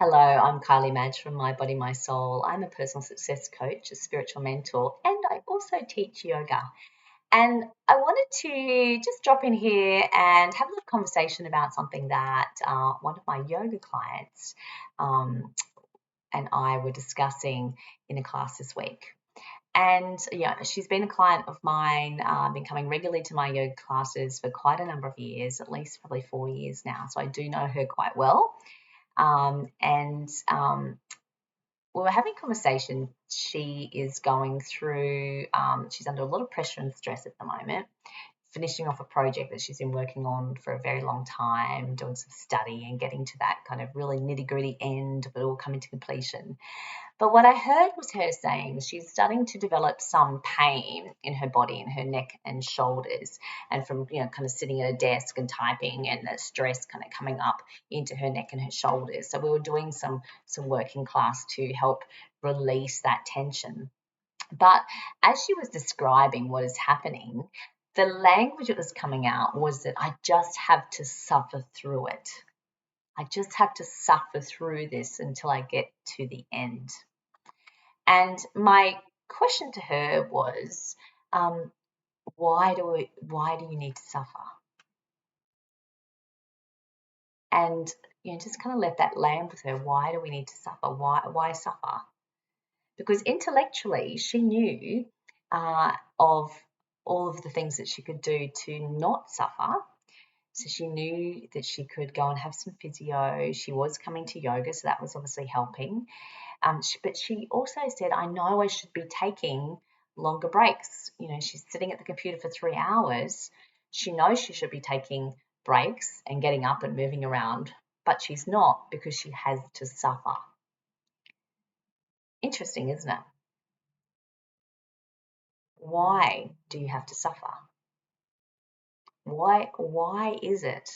Hello, I'm Kylie Madge from My Body, My Soul. I'm a personal success coach, a spiritual mentor, and I also teach yoga. And I wanted to just drop in here and have a little conversation about something that one of my yoga clients um, and I were discussing in a class this week. And yeah, she's been a client of mine, been coming regularly to my yoga classes for quite a number of years, at least probably 4 years now. So I do know her quite well. And we were having a conversation. She is going through, she's under a lot of pressure and stress at the moment, finishing off a project that she's been working on for a very long time, doing some study and getting to that kind of really nitty gritty end of it all coming to completion. But what I heard was her saying she's starting to develop some pain in her body, in her neck and shoulders, and from kind of sitting at a desk and typing, and the stress kind of coming up into her neck and her shoulders. So we were doing some work in class to help release that tension. But as she was describing what is happening, the language that was coming out was that I just have to suffer through it. I just have to suffer through this until I get to the end. And my question to her was, um, why do you need to suffer? And just kind of let that land with her. Why do we need to suffer? Why suffer? Because intellectually, she knew of all of the things that she could do to not suffer. So she knew that she could go and have some physio. She was coming to yoga, so that was obviously helping. But she also said, I know I should be taking longer breaks. She's sitting at the computer for 3 hours. She knows she should be taking breaks and getting up and moving around, but she's not because she has to suffer. Interesting, isn't it? Why do you have to suffer? Why is it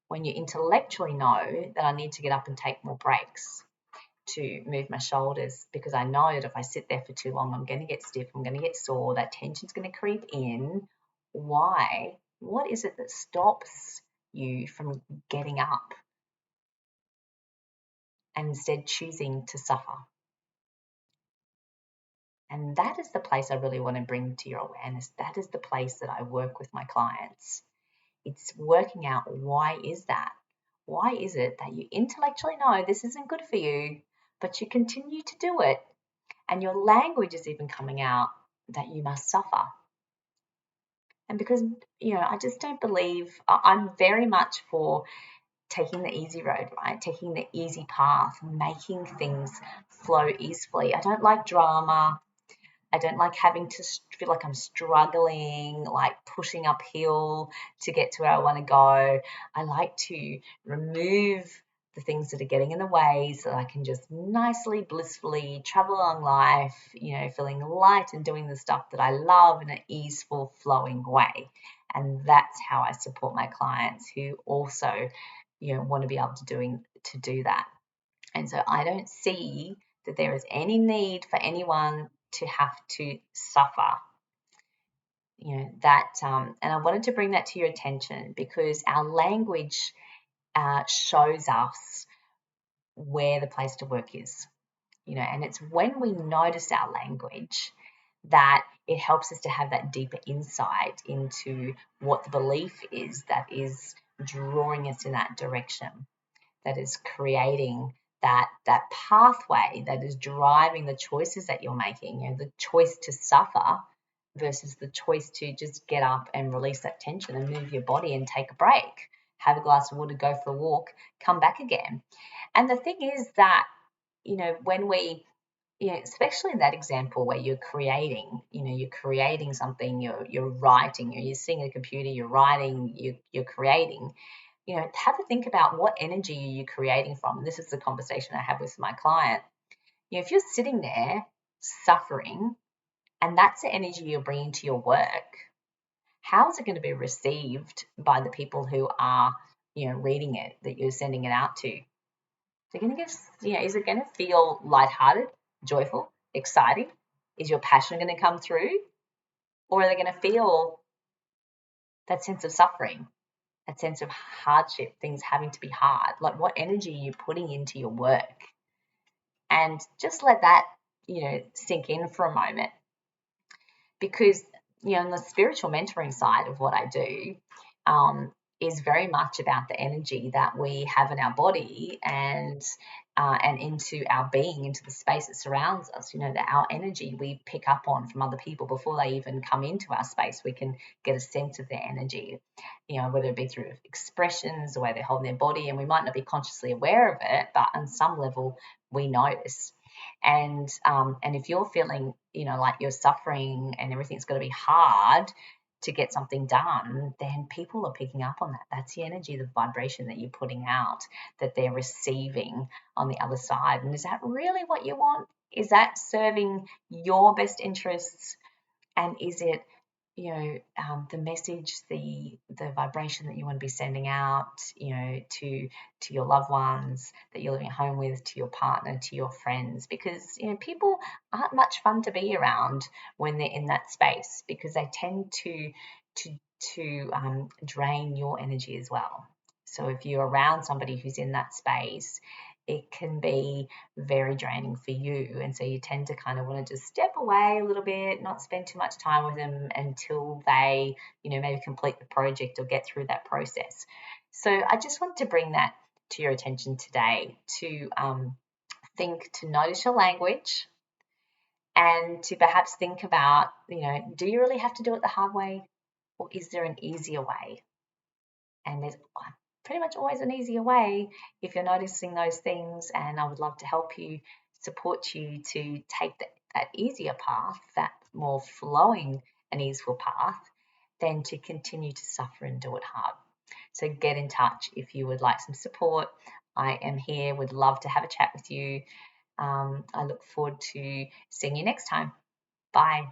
when you intellectually know that I need to get up and take more breaks to move my shoulders, because I know that if I sit there for too long, I'm going to get stiff, I'm going to get sore, that tension's going to creep in. Why? What is it that stops you from getting up and instead choosing to suffer? And that is the place I really want to bring to your awareness. That is the place that I work with my clients. It's working out, why is that? Why is it that you intellectually know this isn't good for you, but you continue to do it? And your language is even coming out that you must suffer. And because, I just don't believe, I'm very much for taking the easy road, right? Taking the easy path, making things flow easily. I don't like drama. I don't like having to feel like I'm struggling, like pushing uphill to get to where I want to go. I like to remove the things that are getting in the way so that I can just nicely, blissfully travel along life, feeling light and doing the stuff that I love in an easeful, flowing way. And that's how I support my clients who also, want to be able to do that. And so I don't see that there is any need for anyone to have to suffer. And I wanted to bring that to your attention because our language shows us where the place to work is. And it's when we notice our language that it helps us to have that deeper insight into what the belief is that is drawing us in that direction, that is creating that pathway that is driving the choices that you're making, the choice to suffer versus the choice to just get up and release that tension and move your body and take a break, have a glass of water, go for a walk, come back again. And the thing is that, when we, especially in that example where you're creating something, you're writing, you're sitting at a computer, you're writing, you're creating, have a think about what energy are you creating from. And this is the conversation I have with my client. If you're sitting there suffering and that's the energy you're bringing to your work, how is it going to be received by the people who are, reading it, that you're sending it out to? They're going to get, is it going to feel lighthearted, joyful, exciting? Is your passion going to come through? Or are they going to feel that sense of suffering? a sense of hardship, things having to be hard. Like, what energy are you putting into your work? And just let that, sink in for a moment. Because, on the spiritual mentoring side of what I do, is very much about the energy that we have in our body and into our being, into the space that surrounds us. That our energy we pick up on from other people before they even come into our space. We can get a sense of their energy, whether it be through expressions, the way they hold their body, and we might not be consciously aware of it, but on some level we notice. And if you're feeling, like you're suffering and everything's got to be hard to get something done, then people are picking up on that. That's the energy, the vibration that you're putting out, that they're receiving on the other side. And is that really what you want? Is that serving your best interests? And is it, the message, the vibration that you want to be sending out, to your loved ones that you're living at home with, to your partner, to your friends? Because people aren't much fun to be around when they're in that space, because they tend to drain your energy as well. So if you're around somebody who's in that space, it can be very draining for you. And so you tend to kind of want to just step away a little bit, not spend too much time with them until they, maybe complete the project or get through that process. So I just want to bring that to your attention today, to to notice your language, and to perhaps think about, do you really have to do it the hard way, or is there an easier way? And there's pretty much always an easier way if you're noticing those things. And I would love to help you, support you to take that easier path, that more flowing and easeful path, than to continue to suffer and do it hard. So get in touch if you would like some support. I am here, would love to have a chat with you. I look forward to seeing you next time. Bye.